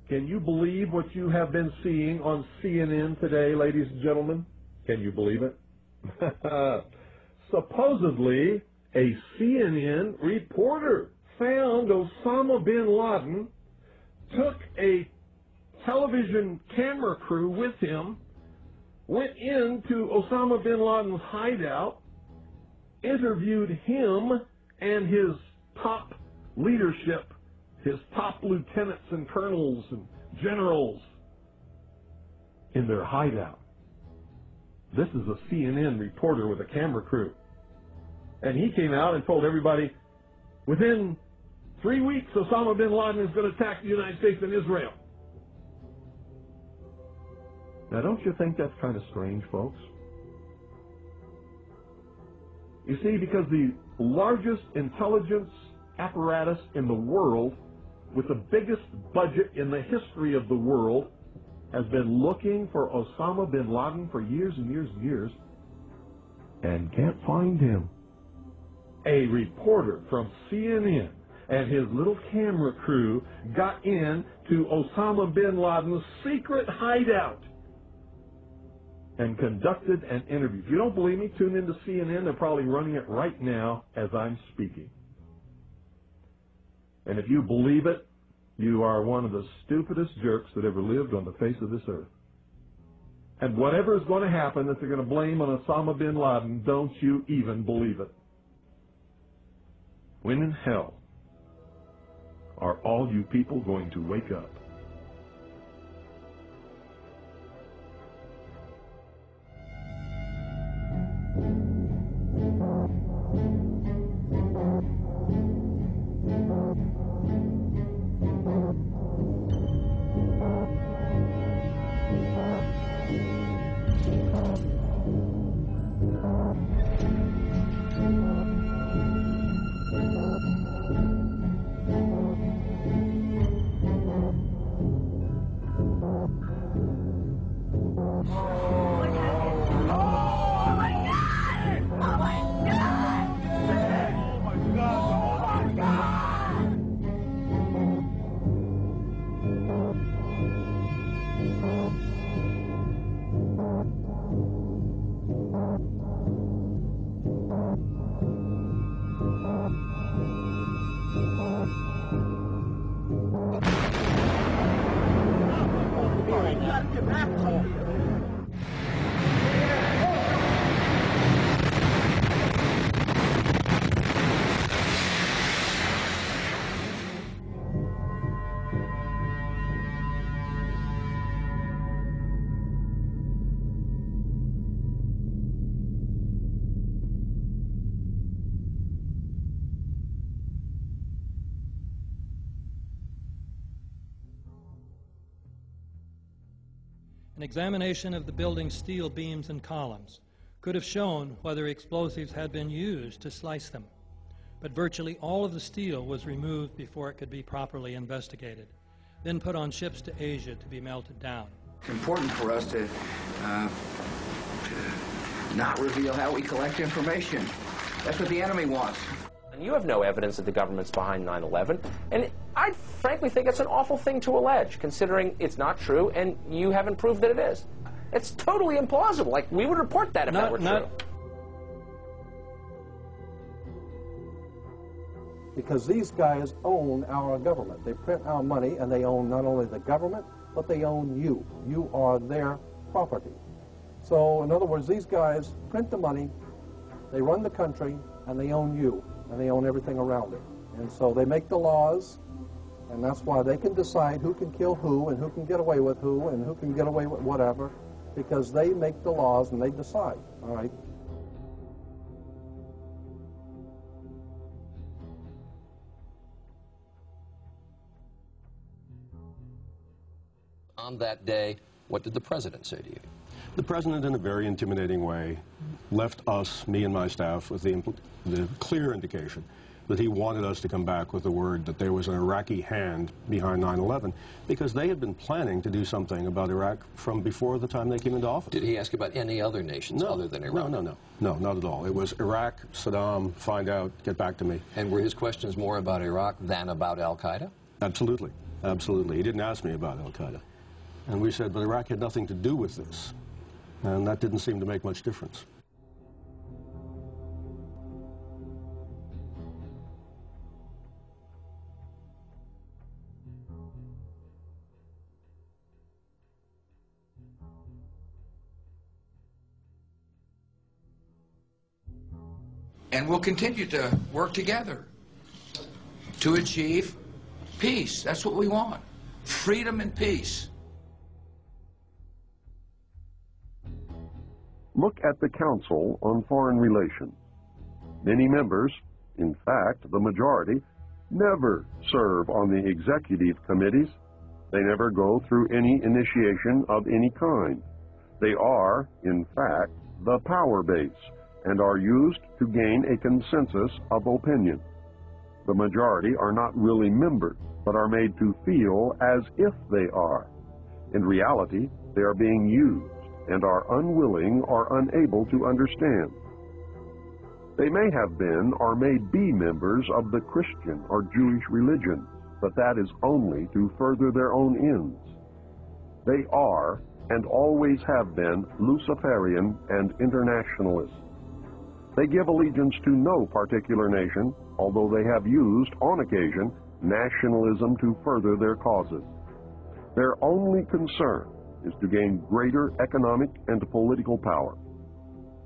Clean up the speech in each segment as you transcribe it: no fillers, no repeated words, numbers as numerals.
Can you believe what you have been seeing on CNN today, ladies and gentlemen? Can you believe it? Supposedly, a CNN reporter found Osama bin Laden, took a television camera crew with him, went into Osama bin Laden's hideout, interviewed him and his top leadership, his top lieutenants and colonels and generals in their hideout. This is a CNN reporter with a camera crew. And he came out and told everybody, within 3 weeks, Osama bin Laden is going to attack the United States and Israel. Now, don't you think that's kind of strange, folks? You see, because the largest intelligence apparatus in the world, with the biggest budget in the history of the world, has been looking for Osama bin Laden for years and years and years, and can't find him. A reporter from CNN and his little camera crew got in to Osama bin Laden's secret hideout and conducted an interview. If you don't believe me, tune into CNN. They're probably running it right now as I'm speaking. And if you believe it, you are one of the stupidest jerks that ever lived on the face of this earth. And whatever is going to happen that they're going to blame on Osama bin Laden, don't you even believe it. When in hell are all you people going to wake up? An examination of the building's steel beams and columns could have shown whether explosives had been used to slice them, but virtually all of the steel was removed before it could be properly investigated, then put on ships to Asia to be melted down. It's important for us to not reveal how we collect information. That's what the enemy wants. And you have no evidence that the government's behind 9/11, and I frankly think it's an awful thing to allege, considering it's not true, and you haven't proved that it is. It's totally implausible. Like, we would report that if that were true. Because these guys own our government. They print our money, and they own not only the government, but they own you. You are their property. So, in other words, these guys print the money, they run the country, and they own you, and they own everything around it. And so they make the laws, and that's why they can decide who can kill who, and who can get away with who, and who can get away with whatever, because they make the laws and they decide, all right? On that day, what did the president say to you? The president, in a very intimidating way, left us, me and my staff, with the clear indication that he wanted us to come back with the word that there was an Iraqi hand behind 9/11, because they had been planning to do something about Iraq from before the time they came into office. Did he ask about any other nations other than Iraq? No, not at all. It was Iraq, Saddam, find out, get back to me. And were his questions more about Iraq than about al-Qaeda? Absolutely. Absolutely. He didn't ask me about al-Qaeda. And we said, but Iraq had nothing to do with this. And that didn't seem to make much difference. And we'll continue to work together to achieve peace. That's what we want. Freedom and peace. Look at the Council on Foreign Relations. Many members, in fact, the majority, never serve on the executive committees. They never go through any initiation of any kind. They are, in fact, the power base and are used to gain a consensus of opinion. The majority are not really members, but are made to feel as if they are. In reality, they are being used and are unwilling or unable to understand. They may have been or may be members of the Christian or Jewish religion, but that is only to further their own ends. They are, and always have been, Luciferian and internationalists. They give allegiance to no particular nation, although they have used, on occasion, nationalism to further their causes. Their only concern is to gain greater economic and political power.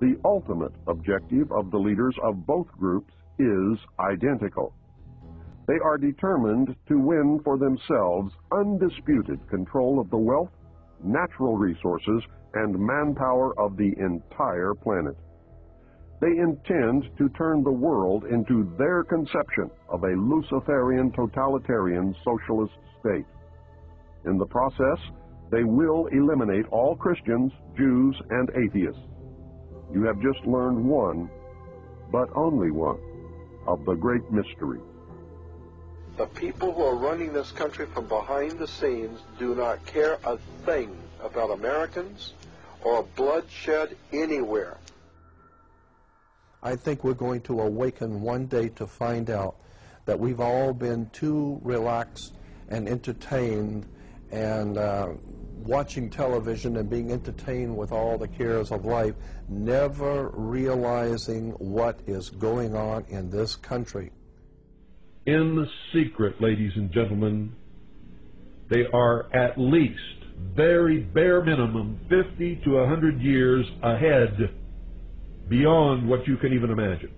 The ultimate objective of the leaders of both groups is identical. They are determined to win for themselves undisputed control of the wealth, natural resources, and manpower of the entire planet. They intend to turn the world into their conception of a Luciferian totalitarian socialist state. In the process, they will eliminate all Christians, Jews, and atheists. You have just learned one, but only one, of the great mysteries. The people who are running this country from behind the scenes do not care a thing about Americans or bloodshed anywhere. I think we're going to awaken one day to find out that we've all been too relaxed and entertained and watching television and being entertained with all the cares of life, never realizing what is going on in this country. In the secret, ladies and gentlemen, they are at least, very bare minimum, 50 to 100 years ahead, beyond what you can even imagine.